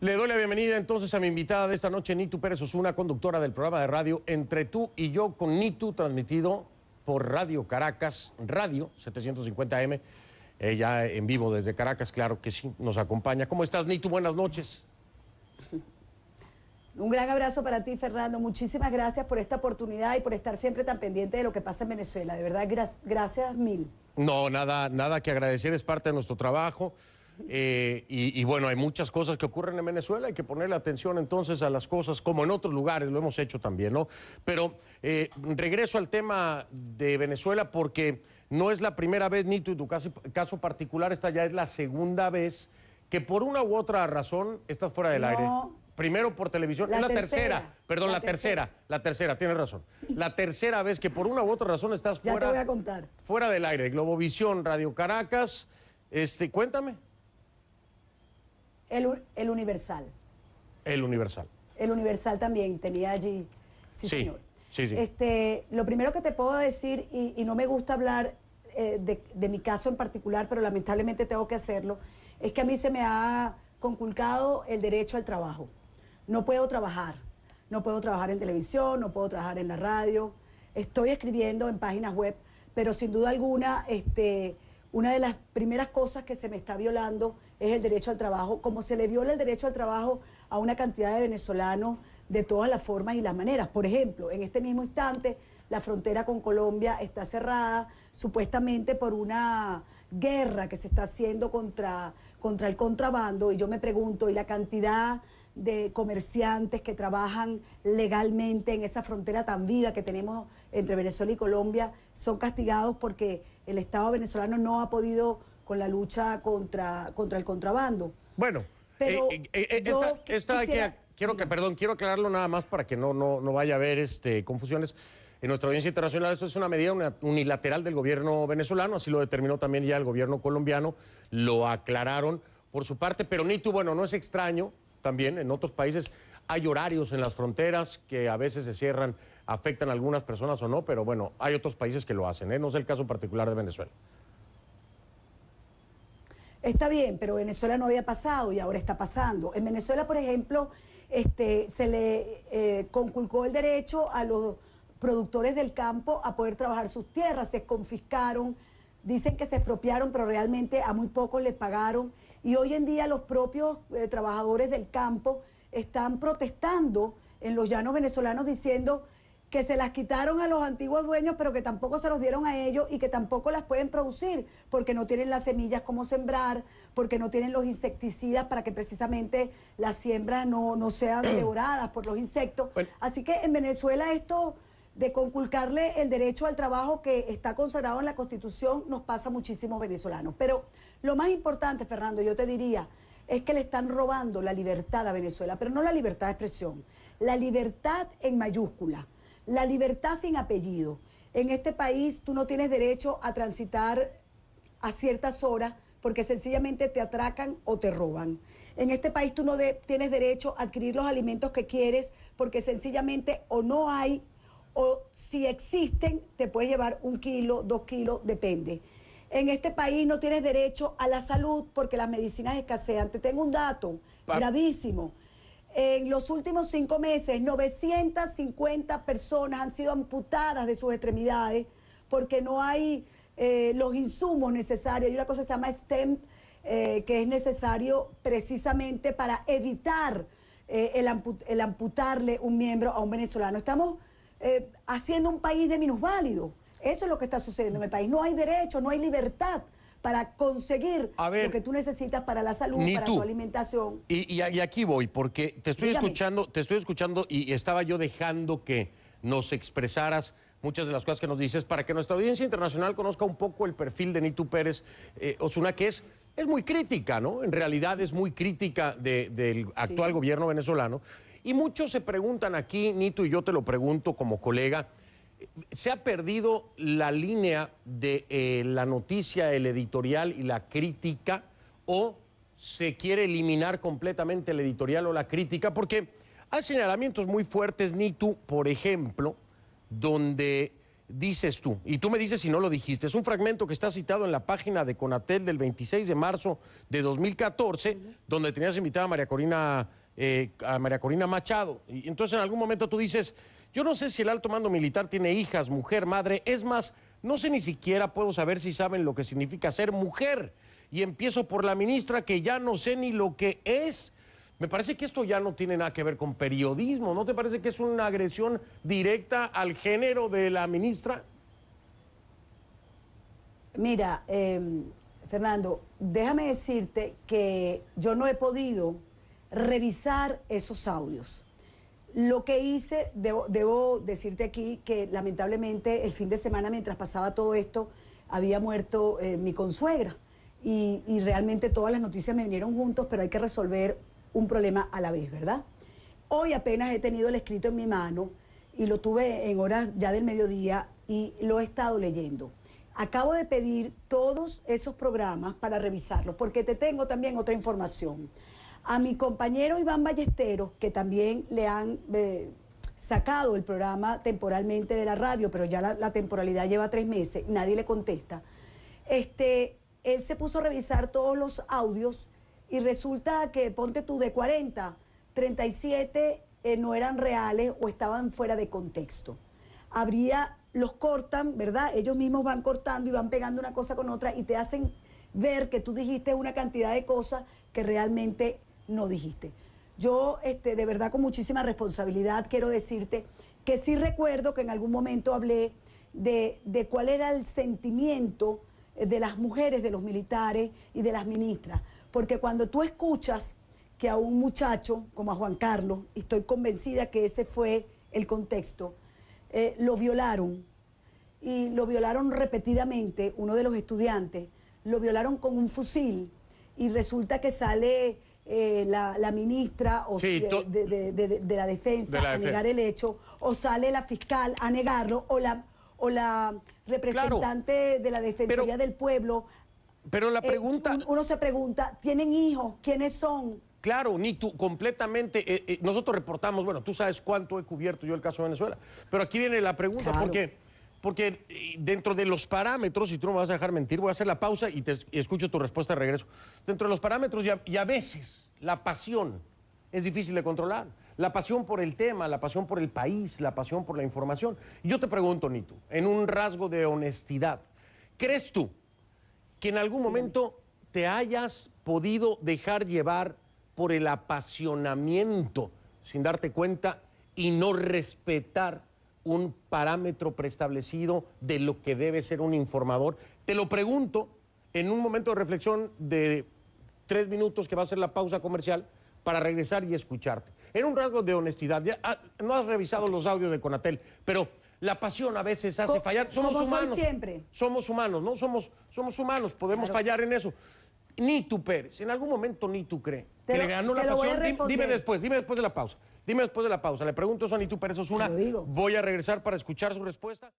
Le doy la bienvenida entonces a mi invitada de esta noche, Nitu Pérez Osuna, conductora del programa de radio Entre tú y yo con Nitu, transmitido por Radio Caracas, Radio 750M, ella en vivo desde Caracas, claro que sí, nos acompaña. ¿Cómo estás, Nitu? Buenas noches. Un gran abrazo para ti, Fernando. Muchísimas gracias por esta oportunidad y por estar siempre tan pendiente de lo que pasa en Venezuela. De verdad, gracias mil. No, nada que agradecer, es parte de nuestro trabajo. Y bueno, hay muchas cosas que ocurren en Venezuela, hay que ponerle atención entonces a las cosas como en otros lugares, lo hemos hecho también, ¿no? Pero regreso al tema de Venezuela porque no es la primera vez, Nitu, y tu caso particular, esta ya es la segunda vez que por una u otra razón estás fuera del aire. Primero por televisión, es la tercera, perdón, la tercera, tienes razón. La tercera vez que por una u otra razón estás fuera, ya te voy a contar, fuera del aire, Globovisión, Radio Caracas, cuéntame. El Universal. El Universal. El Universal también tenía allí, sí señor. Sí. Lo primero que te puedo decir, y no me gusta hablar de mi caso en particular, pero lamentablemente tengo que hacerlo, es que a mí se me ha conculcado el derecho al trabajo. No puedo trabajar en televisión, no puedo trabajar en la radio, estoy escribiendo en páginas web, pero sin duda alguna, una de las primeras cosas que se me está violando es el derecho al trabajo, como se le viola el derecho al trabajo a una cantidad de venezolanos de todas las formas y las maneras. Por ejemplo, en este mismo instante, la frontera con Colombia está cerrada, supuestamente por una guerra que se está haciendo contra el contrabando, y yo me pregunto, ¿y la cantidad de comerciantes que trabajan legalmente en esa frontera tan viva que tenemos entre Venezuela y Colombia son castigados porque el Estado venezolano no ha podido con la lucha contra el contrabando? Bueno, pero quiero aclararlo nada más para que no vaya a haber confusiones. En nuestra audiencia internacional esto es una medida unilateral del gobierno venezolano, así lo determinó también ya el gobierno colombiano, lo aclararon por su parte, pero Nitu, bueno, no es extraño, también en otros países hay horarios en las fronteras que a veces se cierran, afectan a algunas personas o no, pero bueno, hay otros países que lo hacen, no es el caso particular de Venezuela. Está bien, pero Venezuela no había pasado y ahora está pasando. En Venezuela, por ejemplo, se le conculcó el derecho a los productores del campo a poder trabajar sus tierras, se confiscaron, dicen que se expropiaron, pero realmente a muy pocos les pagaron, y hoy en día los propios trabajadores del campo están protestando en los llanos venezolanos diciendo que se las quitaron a los antiguos dueños, pero que tampoco se los dieron a ellos y que tampoco las pueden producir porque no tienen las semillas como sembrar, porque no tienen los insecticidas para que precisamente las siembras no sean devoradas por los insectos. Bueno. Así que en Venezuela esto de conculcarle el derecho al trabajo que está consagrado en la Constitución nos pasa a muchísimos venezolanos. Pero lo más importante, Fernando, yo te diría, es que le están robando la libertad a Venezuela, pero no la libertad de expresión, la libertad en mayúscula, la libertad sin apellido. En este país tú no tienes derecho a transitar a ciertas horas porque sencillamente te atracan o te roban. En este país tú no tienes derecho a adquirir los alimentos que quieres porque sencillamente o no hay, o si existen, te puedes llevar 1 kilo, 2 kilos, depende. En este país no tienes derecho a la salud porque las medicinas escasean. Te tengo un dato gravísimo. En los últimos 5 meses, 950 personas han sido amputadas de sus extremidades porque no hay los insumos necesarios. Hay una cosa que se llama STEM, que es necesario precisamente para evitar el amputarle un miembro a un venezolano. Estamos haciendo un país de minusválidos. Eso es lo que está sucediendo en el país. No hay derecho, no hay libertad para conseguir lo que tú necesitas para la salud, para tu alimentación. Y aquí voy, porque te estoy escuchando y estaba yo dejando que nos expresaras muchas de las cosas que nos dices para que nuestra audiencia internacional conozca un poco el perfil de Nitu Pérez Osuna, que es muy crítica, ¿no? En realidad es muy crítica del actual gobierno venezolano. Y muchos se preguntan aquí, Nitu, y yo te lo pregunto como colega, ¿se ha perdido la línea de la noticia, el editorial y la crítica, o se quiere eliminar completamente el editorial o la crítica? Porque hay señalamientos muy fuertes, Nitu, por ejemplo, donde dices tú, y tú me dices si no lo dijiste, es un fragmento que está citado en la página de Conatel del 26 de marzo de 2014, donde tenías invitada a María Corina Machado. Y entonces en algún momento tú dices, yo no sé si el alto mando militar tiene hijas, mujer, madre, es más, no sé ni siquiera puedo saber si saben lo que significa ser mujer. Y empiezo por la ministra, que ya no sé ni lo que es. Me parece que esto ya no tiene nada que ver con periodismo. ¿No te parece que es una agresión directa al género de la ministra? Mira, Fernando, déjame decirte que yo no he podido revisar esos audios. Lo que hice, debo decirte aquí que lamentablemente el fin de semana, mientras pasaba todo esto, había muerto mi consuegra. Y realmente todas las noticias me vinieron juntos, pero hay que resolver un problema a la vez, ¿verdad? Hoy apenas he tenido el escrito en mi mano y lo tuve en horas ya del mediodía y lo he estado leyendo. Acabo de pedir todos esos programas para revisarlos, porque te tengo también otra información. A mi compañero Iván Ballesteros, que también le han sacado el programa temporalmente de la radio, pero ya la temporalidad lleva 3 meses, nadie le contesta. Él se puso a revisar todos los audios y resulta que, ponte tú, de 40, 37 no eran reales o estaban fuera de contexto. Los cortan, ¿verdad? Ellos mismos van cortando y van pegando una cosa con otra y te hacen ver que tú dijiste una cantidad de cosas que realmente no dijiste. Yo, de verdad, con muchísima responsabilidad, quiero decirte que sí recuerdo que en algún momento hablé de cuál era el sentimiento de las mujeres, de los militares y de las ministras. Porque cuando tú escuchas que a un muchacho como a Juan Carlos, y estoy convencida que ese fue el contexto, lo violaron, y lo violaron repetidamente, uno de los estudiantes, lo violaron con un fusil, y resulta que sale la ministra de la defensa a negar el hecho, o sale la fiscal a negarlo, o la representante de la Defensoría del Pueblo. Pero la pregunta... uno se pregunta, ¿tienen hijos? ¿Quiénes son? Claro, ni tú, completamente. Nosotros reportamos, bueno, tú sabes cuánto he cubierto yo el caso de Venezuela, pero aquí viene la pregunta, claro. porque dentro de los parámetros, y tú no me vas a dejar mentir, voy a hacer la pausa y escucho tu respuesta de regreso. Dentro de los parámetros, y a veces la pasión es difícil de controlar. La pasión por el tema, la pasión por el país, la pasión por la información. Y yo te pregunto, Nitu, en un rasgo de honestidad, ¿crees tú que en algún momento te hayas podido dejar llevar por el apasionamiento sin darte cuenta y no respetar un parámetro preestablecido de lo que debe ser un informador? Te lo pregunto en un momento de reflexión de 3 minutos que va a ser la pausa comercial para regresar y escucharte. En un rasgo de honestidad, no has revisado los audios de Conatel, pero la pasión a veces hace fallar. Somos humanos. Siempre. Somos humanos, ¿no? Somos humanos, podemos fallar en eso. Nitu Pérez, en algún momento Nitu cree que le ganó la pasión. Dime después de la pausa. Dime después de la pausa. Le pregunto eso a Nitu Pérez Osuna. Voy a regresar para escuchar su respuesta.